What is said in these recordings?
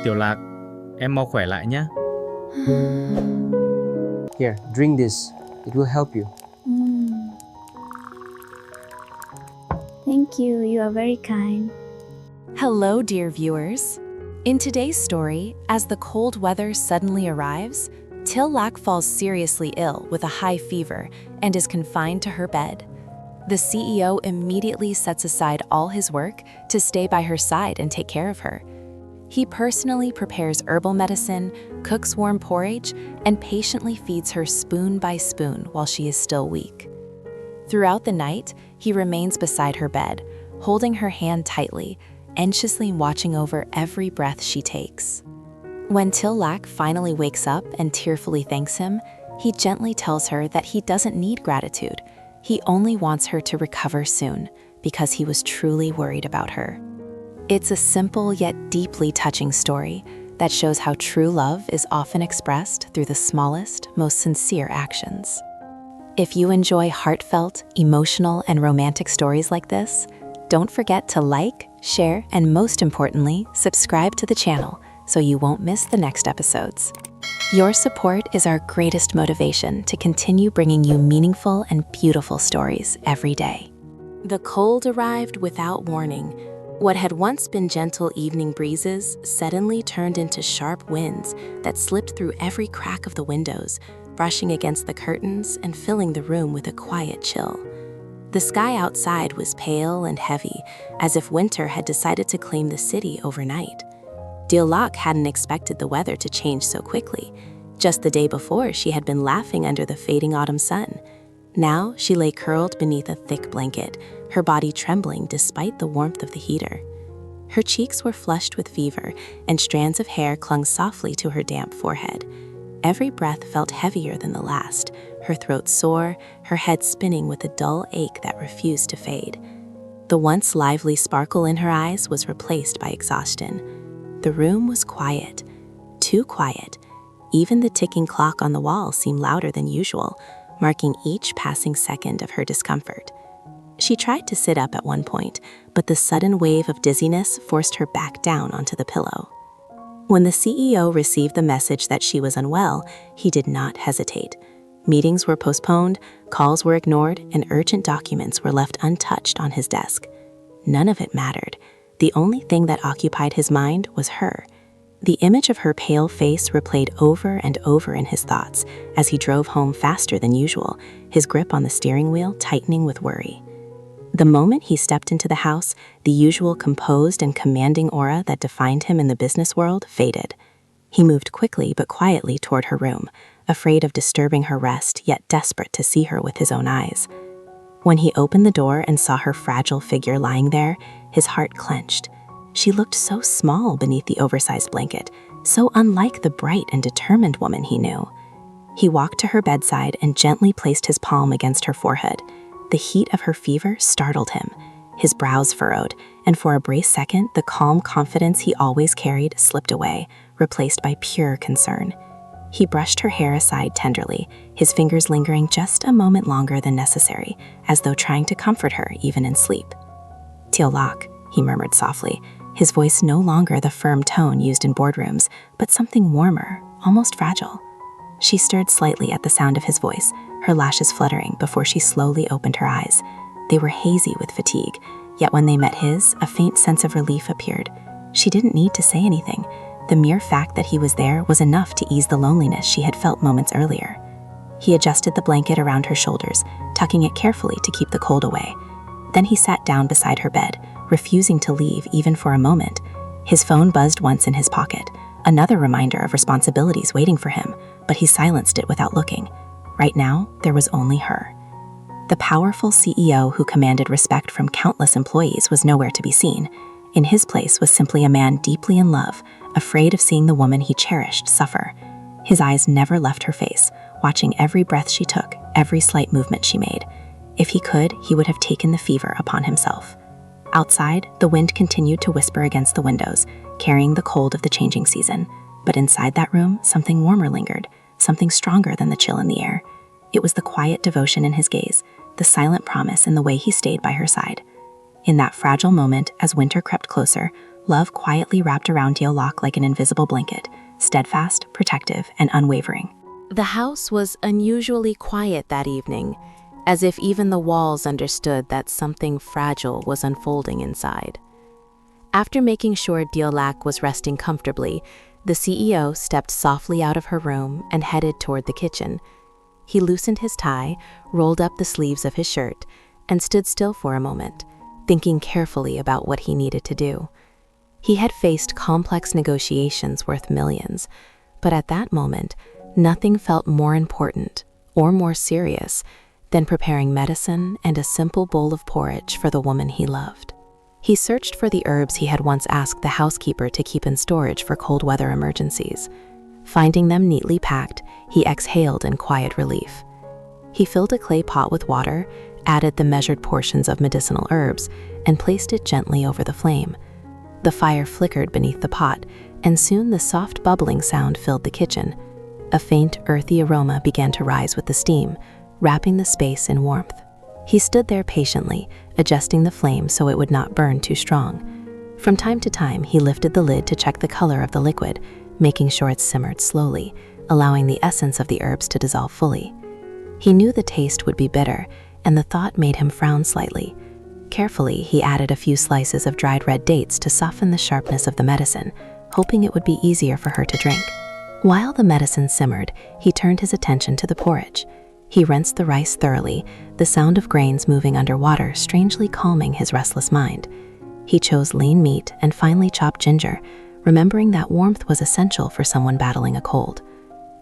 Tiểu Lạc, em mau khỏe lại nhé. Here, drink this. It will help you. Thank you. You are very kind. Hello, dear viewers. In today's story, as the cold weather suddenly arrives, Tieu Lac falls seriously ill with a high fever and is confined to her bed. The CEO immediately sets aside all his work to stay by her side and take care of her. He personally prepares herbal medicine, cooks warm porridge, and patiently feeds her spoon by spoon while she is still weak. Throughout the night, he remains beside her bed, holding her hand tightly, anxiously watching over every breath she takes. When Tieu Lac finally wakes up and tearfully thanks him, he gently tells her that he doesn't need gratitude. He only wants her to recover soon because he was truly worried about her. It's a simple yet deeply touching story that shows how true love is often expressed through the smallest, most sincere actions. If you enjoy heartfelt, emotional, and romantic stories like this, don't forget to like, share, and most importantly, subscribe to the channel so you won't miss the next episodes. Your support is our greatest motivation to continue bringing you meaningful and beautiful stories every day. The cold arrived without warning. What had once been gentle evening breezes suddenly turned into sharp winds that slipped through every crack of the windows, brushing against the curtains and filling the room with a quiet chill. The sky outside was pale and heavy, as if winter had decided to claim the city overnight. Tieu Lac hadn't expected the weather to change so quickly. Just the day before, she had been laughing under the fading autumn sun. Now, she lay curled beneath a thick blanket, her body trembling despite the warmth of the heater. Her cheeks were flushed with fever, and strands of hair clung softly to her damp forehead. Every breath felt heavier than the last, her throat sore, her head spinning with a dull ache that refused to fade. The once lively sparkle in her eyes was replaced by exhaustion. The room was quiet, too quiet. Even the ticking clock on the wall seemed louder than usual, marking each passing second of her discomfort. She tried to sit up at one point, but the sudden wave of dizziness forced her back down onto the pillow. When the CEO received the message that she was unwell, he did not hesitate. Meetings were postponed, calls were ignored, and urgent documents were left untouched on his desk. None of it mattered. The only thing that occupied his mind was her. The image of her pale face replayed over and over in his thoughts as he drove home faster than usual, his grip on the steering wheel tightening with worry. The moment he stepped into the house, the usual composed and commanding aura that defined him in the business world faded. He moved quickly but quietly toward her room, afraid of disturbing her rest, yet desperate to see her with his own eyes. When he opened the door and saw her fragile figure lying there, his heart clenched. She looked so small beneath the oversized blanket, so unlike the bright and determined woman he knew. He walked to her bedside and gently placed his palm against her forehead. The heat of her fever startled him. His brows furrowed, and for a brief second, the calm confidence he always carried slipped away, replaced by pure concern. He brushed her hair aside tenderly, his fingers lingering just a moment longer than necessary, as though trying to comfort her even in sleep. "Tieu Lac," he murmured softly, his voice no longer the firm tone used in boardrooms, but something warmer, almost fragile. She stirred slightly at the sound of his voice, her lashes fluttering before she slowly opened her eyes. They were hazy with fatigue, yet when they met his, a faint sense of relief appeared. She didn't need to say anything. The mere fact that he was there was enough to ease the loneliness she had felt moments earlier. He adjusted the blanket around her shoulders, tucking it carefully to keep the cold away. Then he sat down beside her bed, refusing to leave even for a moment. His phone buzzed once in his pocket, another reminder of responsibilities waiting for him, but he silenced it without looking. Right now, there was only her. The powerful CEO who commanded respect from countless employees was nowhere to be seen. In his place was simply a man deeply in love, afraid of seeing the woman he cherished suffer. His eyes never left her face, watching every breath she took, every slight movement she made. If he could, he would have taken the fever upon himself. Outside, the wind continued to whisper against the windows, carrying the cold of the changing season. But inside that room, something warmer lingered, something stronger than the chill in the air. It was the quiet devotion in his gaze, the silent promise in the way he stayed by her side. In that fragile moment, as winter crept closer, love quietly wrapped around Tieu Lac like an invisible blanket, steadfast, protective, and unwavering. The house was unusually quiet that evening, as if even the walls understood that something fragile was unfolding inside. After making sure Tieu Lac was resting comfortably, the CEO stepped softly out of her room and headed toward the kitchen. He loosened his tie, rolled up the sleeves of his shirt, and stood still for a moment, thinking carefully about what he needed to do. He had faced complex negotiations worth millions, but at that moment, nothing felt more important or more serious than preparing medicine and a simple bowl of porridge for the woman he loved. He searched for the herbs he had once asked the housekeeper to keep in storage for cold weather emergencies. Finding them neatly packed, he exhaled in quiet relief. He filled a clay pot with water, added the measured portions of medicinal herbs, and placed it gently over the flame. The fire flickered beneath the pot, and soon the soft bubbling sound filled the kitchen. A faint, earthy aroma began to rise with the steam, wrapping the space in warmth. He stood there patiently, adjusting the flame so it would not burn too strong. From time to time, he lifted the lid to check the color of the liquid, making sure it simmered slowly, allowing the essence of the herbs to dissolve fully. He knew the taste would be bitter, and the thought made him frown slightly. Carefully, he added a few slices of dried red dates to soften the sharpness of the medicine, hoping it would be easier for her to drink. While the medicine simmered, he turned his attention to the porridge. He rinsed the rice thoroughly, the sound of grains moving underwater strangely calming his restless mind. He chose lean meat and finely chopped ginger, remembering that warmth was essential for someone battling a cold.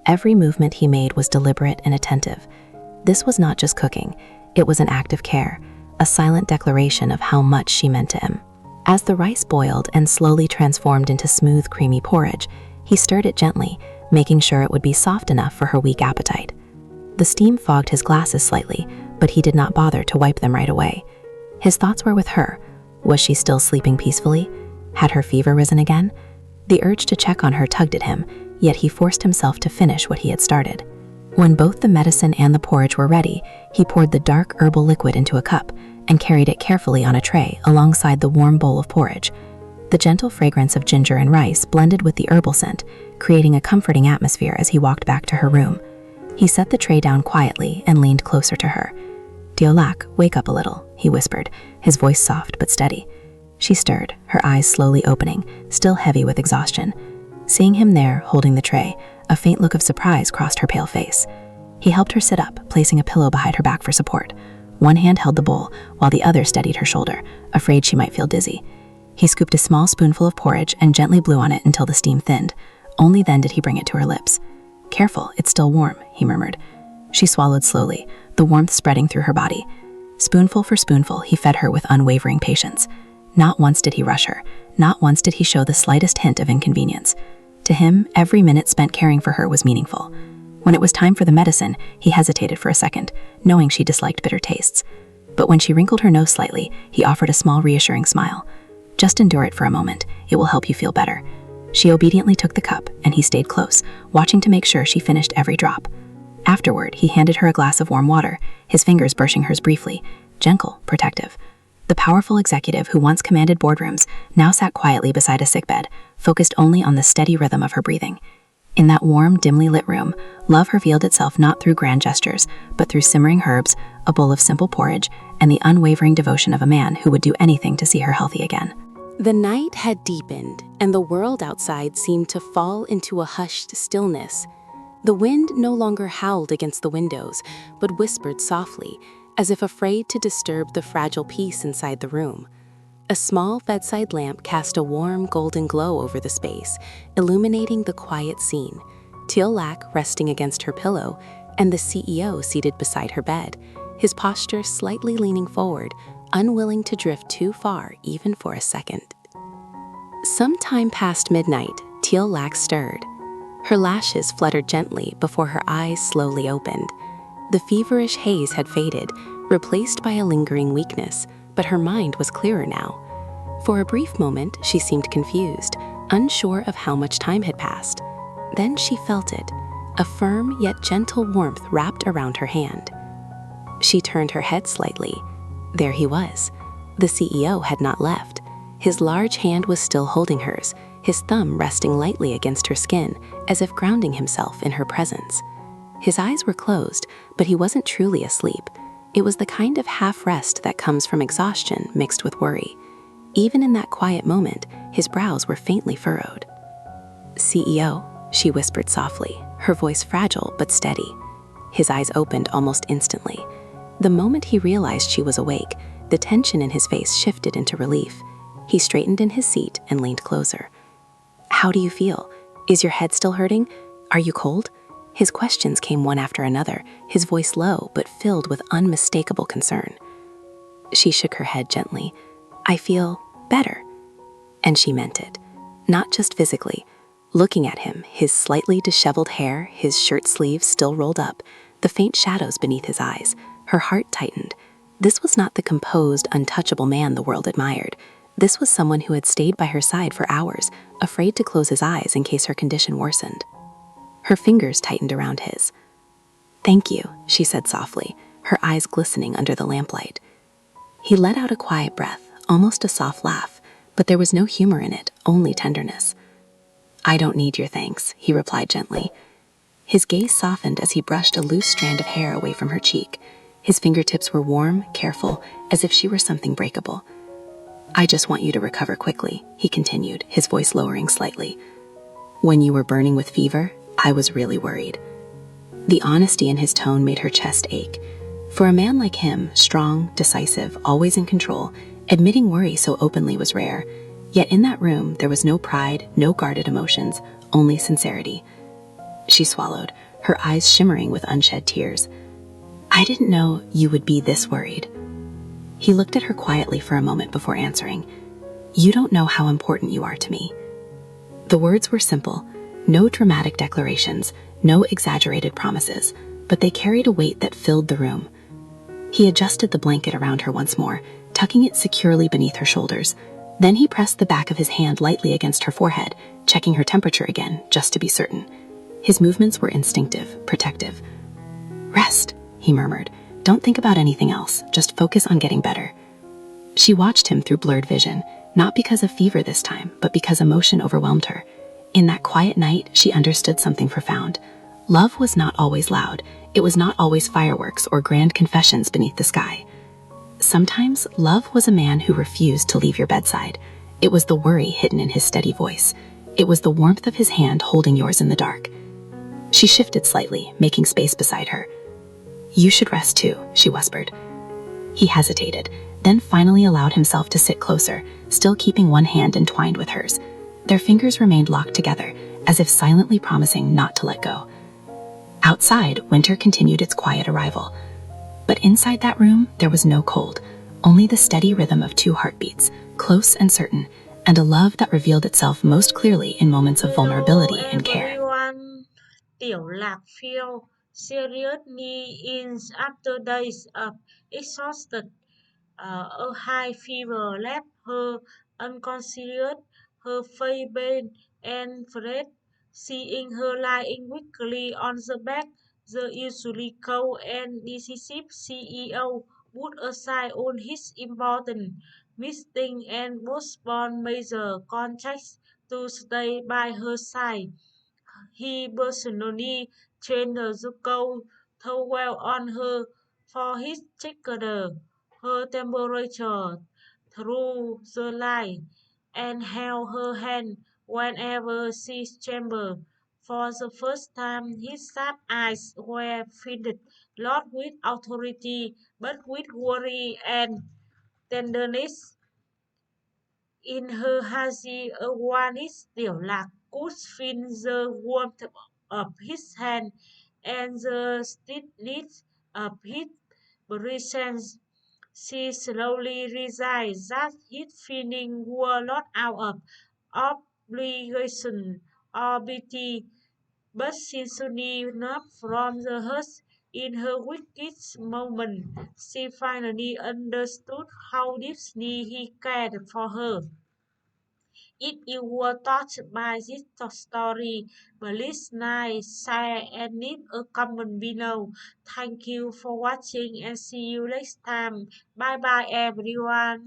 Every movement he made was deliberate and attentive. This was not just cooking, it was an act of care, a silent declaration of how much she meant to him. As the rice boiled and slowly transformed into smooth, creamy porridge, he stirred it gently, making sure it would be soft enough for her weak appetite. The steam fogged his glasses slightly, but he did not bother to wipe them right away. His thoughts were with her. Was she still sleeping peacefully? Had her fever risen again? The urge to check on her tugged at him, yet he forced himself to finish what he had started. When both the medicine and the porridge were ready, he poured the dark herbal liquid into a cup and carried it carefully on a tray alongside the warm bowl of porridge. The gentle fragrance of ginger and rice blended with the herbal scent, creating a comforting atmosphere as he walked back to her room. He set the tray down quietly and leaned closer to her. "Tieu Lac, wake up a little," he whispered, his voice soft but steady. She stirred, her eyes slowly opening, still heavy with exhaustion. Seeing him there, holding the tray, a faint look of surprise crossed her pale face. He helped her sit up, placing a pillow behind her back for support. One hand held the bowl, while the other steadied her shoulder, afraid she might feel dizzy. He scooped a small spoonful of porridge and gently blew on it until the steam thinned. Only then did he bring it to her lips. "Careful, it's still warm," he murmured. She swallowed slowly, the warmth spreading through her body. Spoonful for spoonful, he fed her with unwavering patience. Not once did he rush her. Not once did he show the slightest hint of inconvenience. To him, every minute spent caring for her was meaningful. When it was time for the medicine, he hesitated for a second, knowing she disliked bitter tastes. But when she wrinkled her nose slightly, he offered a small reassuring smile. "Just endure it for a moment. It will help you feel better." She obediently took the cup, and he stayed close, watching to make sure she finished every drop. Afterward, he handed her a glass of warm water, his fingers brushing hers briefly, gentle, protective. The powerful executive who once commanded boardrooms now sat quietly beside a sickbed, focused only on the steady rhythm of her breathing. In that warm, dimly lit room, love revealed itself not through grand gestures, but through simmering herbs, a bowl of simple porridge, and the unwavering devotion of a man who would do anything to see her healthy again. The night had deepened, and the world outside seemed to fall into a hushed stillness. The wind no longer howled against the windows, but whispered softly, as if afraid to disturb the fragile peace inside the room. A small bedside lamp cast a warm golden glow over the space, illuminating the quiet scene. Tieu Lac resting against her pillow, and the CEO seated beside her bed, his posture slightly leaning forward, unwilling to drift too far even for a second. Sometime past midnight, Tieu Lac stirred. Her lashes fluttered gently before her eyes slowly opened. The feverish haze had faded, replaced by a lingering weakness, but her mind was clearer now. For a brief moment, she seemed confused, unsure of how much time had passed. Then she felt it, a firm yet gentle warmth wrapped around her hand. She turned her head slightly. There he was, The CEO had not left. His large hand was still holding hers, his thumb resting lightly against her skin, as if grounding himself in her presence. His eyes were closed, but he wasn't truly asleep. It was the kind of half-rest that comes from exhaustion mixed with worry. Even in that quiet moment, his brows were faintly furrowed. "CEO," she whispered softly, her voice fragile but steady. His eyes opened almost instantly. The moment he realized she was awake, the tension in his face shifted into relief. He straightened in his seat and leaned closer. "How do you feel? Is your head still hurting? Are you cold?" His questions came one after another, his voice low but filled with unmistakable concern. She shook her head gently. "I feel better." And she meant it. Not just physically. Looking at him, his slightly disheveled hair, his shirt sleeves still rolled up, the faint shadows beneath his eyes, her heart tightened. This was not the composed, untouchable man the world admired. This was someone who had stayed by her side for hours, afraid to close his eyes in case her condition worsened. Her fingers tightened around his. "Thank you," she said softly, her eyes glistening under the lamplight. He let out a quiet breath, almost a soft laugh, but there was no humor in it, only tenderness. "I don't need your thanks," he replied gently. His gaze softened as he brushed a loose strand of hair away from her cheek. His fingertips were warm, careful, as if she were something breakable. "I just want you to recover quickly," he continued, his voice lowering slightly. "When you were burning with fever, I was really worried." The honesty in his tone made her chest ache. For a man like him, strong, decisive, always in control, admitting worry so openly was rare. Yet in that room, there was no pride, no guarded emotions, only sincerity. She swallowed, her eyes shimmering with unshed tears. "I didn't know you would be this worried." He looked at her quietly for a moment before answering. "You don't know how important you are to me." The words were simple, no dramatic declarations, no exaggerated promises, but they carried a weight that filled the room. He adjusted the blanket around her once more, tucking it securely beneath her shoulders. Then he pressed the back of his hand lightly against her forehead, checking her temperature again, just to be certain. His movements were instinctive, protective. "Rest," he murmured. "Don't think about anything else, just focus on getting better." She watched him through blurred vision, not because of fever this time, but because emotion overwhelmed her. In that quiet night, she understood something profound. Love was not always loud. It was not always fireworks or grand confessions beneath the sky. Sometimes, love was a man who refused to leave your bedside. It was the worry hidden in his steady voice. It was the warmth of his hand holding yours in the dark. She shifted slightly, making space beside her. "You should rest too," she whispered. He hesitated, then finally allowed himself to sit closer, still keeping one hand entwined with hers. Their fingers remained locked together, as if silently promising not to let go. Outside, winter continued its quiet arrival. But inside that room, there was no cold, only the steady rhythm of two heartbeats, close and certain, and a love that revealed itself most clearly in moments of vulnerability and care. Everyone, Tieu Lac feel seriously in after days of exhausted. A high fever left her unconscious, her face bent and fret. Seeing her lying weakly on the bed, the usually cold and decisive CEO put aside all his important meeting and postponed major contracts to stay by her side. He personally changed the coat towel on her for his checker, her temperature through the light, and held her hand whenever she trembled. For the first time, his sharp eyes were filled not with authority, but with worry and tenderness. In her hazy awareness, Tillac could feel the warmth of his hand and the steadiness of his presence. She slowly realized that his feelings were not out of obligation or pity, but sincerely enough from the heart. In her weakest moment, she finally understood how deeply he cared for her. If you were touched by this story, please like, share, and leave a comment below. Thank you for watching and see you next time. Bye bye everyone.